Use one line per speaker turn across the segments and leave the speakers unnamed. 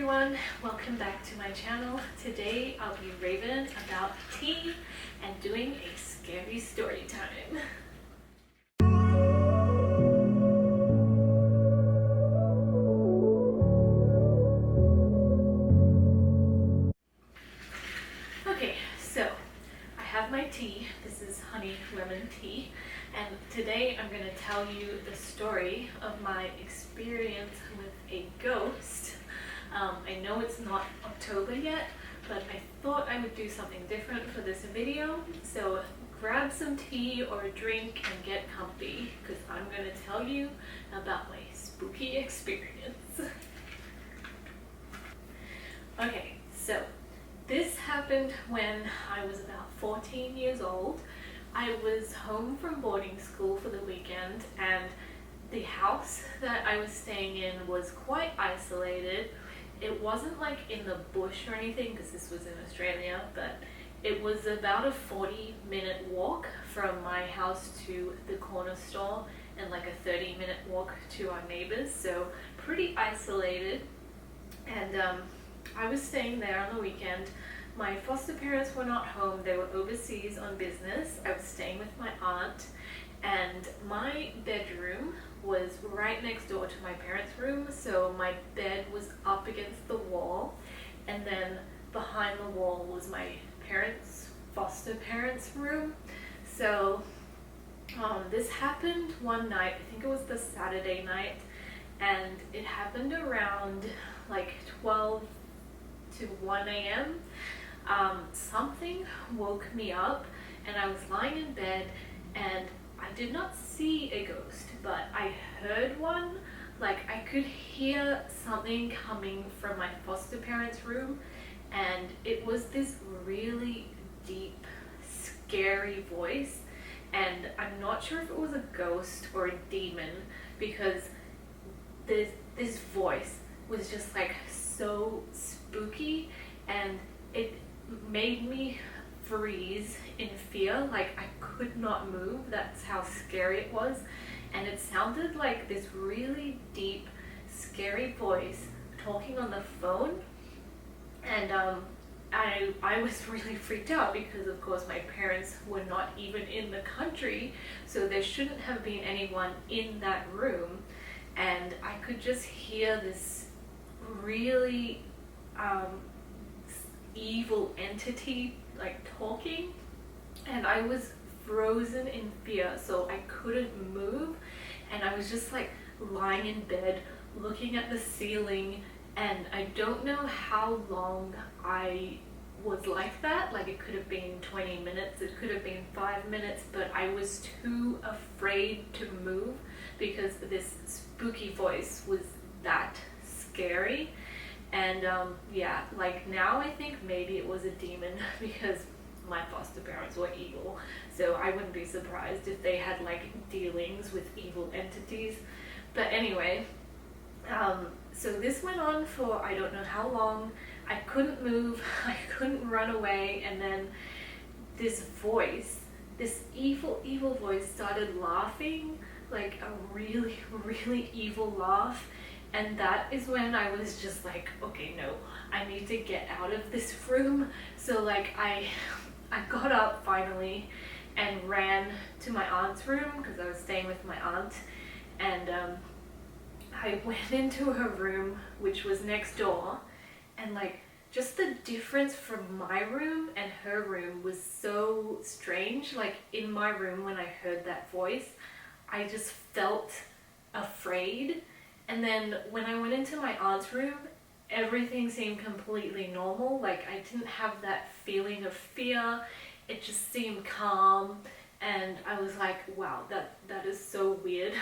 everyone, welcome back to my channel. Today I'll be raving about tea and doing a scary story time. Okay, so I have my tea. This is honey lemon tea, and today I'm going to tell you the story of my experience with a ghost. I know it's not October yet, but I thought I would do something different for this video. So grab some tea or a drink and get comfy, because I'm going to tell you about my spooky experience. Okay, so this happened when I was about 14 years old. I was home from boarding school for the weekend, and the house that I was staying in was quite isolated. It wasn't like in the bush or anything, because this was in Australia, but it was about a 40-minute walk from my house to the corner store and like a 30-minute walk to our neighbors, so pretty isolated. And I was staying there on the weekend. My foster parents were not home, they were overseas on business. I was staying with my aunt, and my bedroom was right next door to my parents' room, so my bed was up against the wall, and then behind the wall was my foster parents' room. So this happened one night, I think it was the Saturday night, and it happened around like 12 to 1 a.m. Something woke me up, and I was lying in bed, and I did not see a ghost, but I heard one. Like, I could hear something coming from my foster parents' room, and it was this really deep, scary voice, and I'm not sure if it was a ghost or a demon, because this voice was just like so spooky, and it made me freeze in fear. Like, I could not move. That's how scary it was. And it sounded like this really deep, scary voice talking on the phone. And I was really freaked out, because of course my parents were not even in the country, so there shouldn't have been anyone in that room. And I could just hear this really evil entity like talking, and I was frozen in fear, so I couldn't move, and I was just like lying in bed looking at the ceiling, and I don't know how long I was like that. Like, it could have been 20 minutes, it could have been 5 minutes, but I was too afraid to move because this spooky voice was that scary. And yeah, like now I think maybe it was a demon, because my foster parents were evil, so I wouldn't be surprised if they had like dealings with evil entities. But anyway, so this went on for I don't know how long. I couldn't move, I couldn't run away, and then this voice, this evil voice, started laughing, like a really, really evil laugh. And that is when I was just like, okay, no, I need to get out of this room. So like I got up finally and ran to my aunt's room, because I was staying with my aunt, and I went into her room, which was next door, and like just the difference from my room and her room was so strange. Like, in my room, when I heard that voice, I just felt afraid. And then when I went into my aunt's room, everything seemed completely normal. Like, I didn't have that feeling of fear. It just seemed calm. And I was like, wow, that is so weird.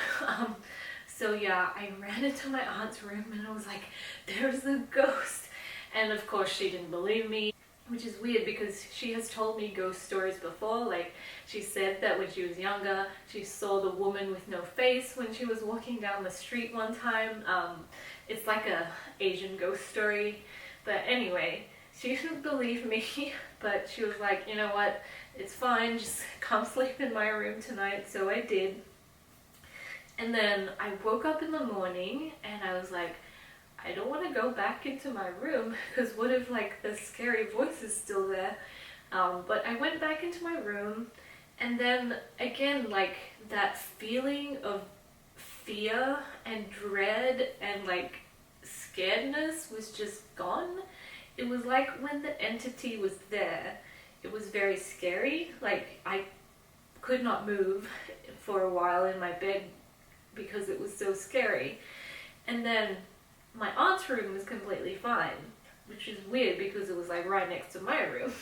So yeah, I ran into my aunt's room and I was like, there's a ghost. And of course she didn't believe me, which is weird, because she has told me ghost stories before. Like, she said that when she was younger, she saw the woman with no face when she was walking down the street one time. It's like a Asian ghost story. But anyway, she didn't believe me, but she was like, you know what, it's fine, just come sleep in my room tonight. So I did. And then I woke up in the morning and I was like, I don't want to to go back into my room because what if like the scary voice is still there? But I went back into my room, and then again, like that feeling of fear and dread and like scaredness was just gone. It was like when the entity was there, it was very scary. Like I could not move for a while in my bed because it was so scary. And then my aunt's room was completely fine, which is weird because it was like right next to my room.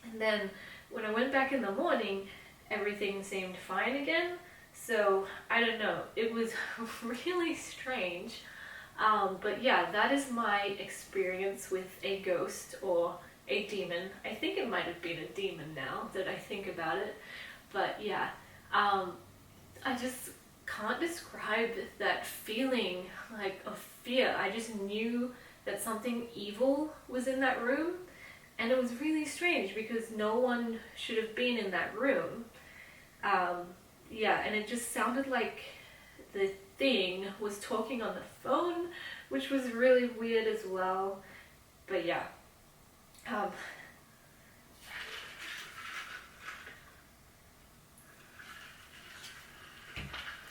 And then when I went back in the morning, everything seemed fine again. So I don't know, it was really strange. But yeah, that is my experience with a ghost or a demon. I think it might have been a demon now that I think about it. But yeah, I just can't describe that feeling like of fear. I just knew that something evil was in that room, and it was really strange because no one should have been in that room. Yeah, and it just sounded like the thing was talking on the phone, which was really weird as well. But yeah.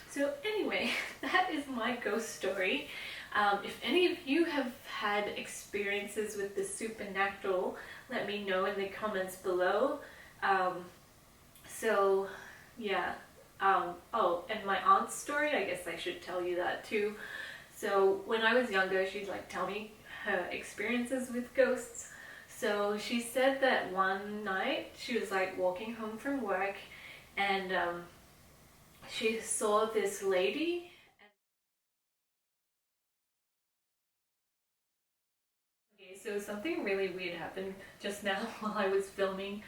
So anyway, that is my ghost story. If any of you have had experiences with the supernatural, let me know in the comments below. So yeah. Oh, and my aunt's story, I guess I should tell you that too. So when I was younger, she'd like tell me her experiences with ghosts. So she said that one night she was like walking home from work, and she saw this lady. Okay, so something really weird happened just now while I was filming.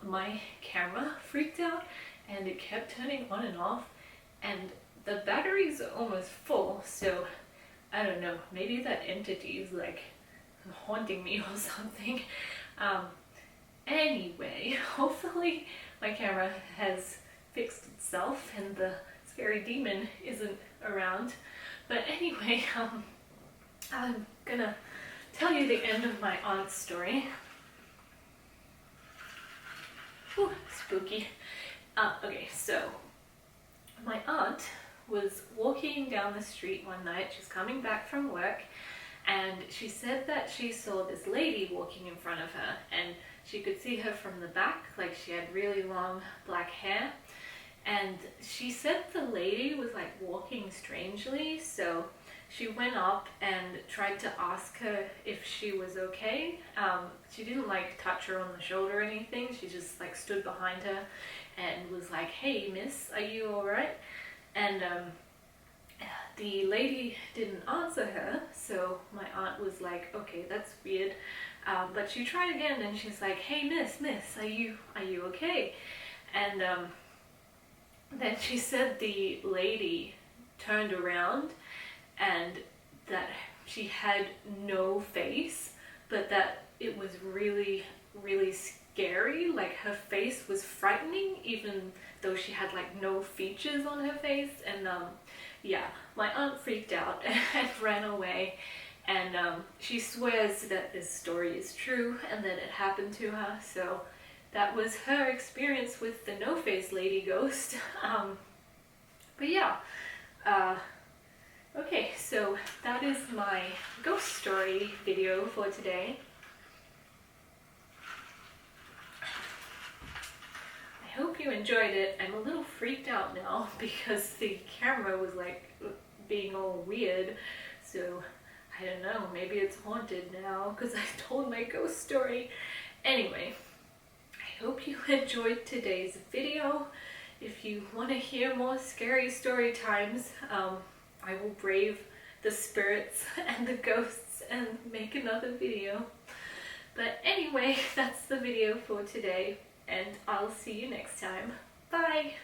My camera freaked out and it kept turning on and off, and the battery's almost full, so I don't know, maybe that entity is like haunting me or something. Anyway, hopefully my camera has fixed itself and the scary demon isn't around. But anyway, I'm gonna tell you the end of my aunt's story. Ooh, spooky. Okay, so my aunt was walking down the street one night. She's coming back from work, and she said that she saw this lady walking in front of her, and she could see her from the back, like she had really long black hair. And she said the lady was like walking strangely, so she went up and tried to ask her if she was okay. She didn't like touch her on the shoulder or anything. She just like stood behind her and was like, "Hey miss, are you alright?" And the lady didn't answer her, so my aunt was like, okay, that's weird. But she tried again, and she's like, "Hey miss, are you okay?" And then she said the lady turned around and that she had no face, but that it was really, really scary. Like her face was frightening, even though she had like no features on her face. And yeah, my aunt freaked out and ran away. And she swears that this story is true and that it happened to her. So that was her experience with the no-face lady ghost. But yeah, okay, so that is my ghost story video for today. I hope you enjoyed it. I'm a little freaked out now because the camera was like being all weird. So I don't know, maybe it's haunted now because I told my ghost story. Anyway, I hope you enjoyed today's video. If you want to hear more scary story times, I will brave the spirits and the ghosts and make another video. But anyway, that's the video for today, and I'll see you next time. Bye!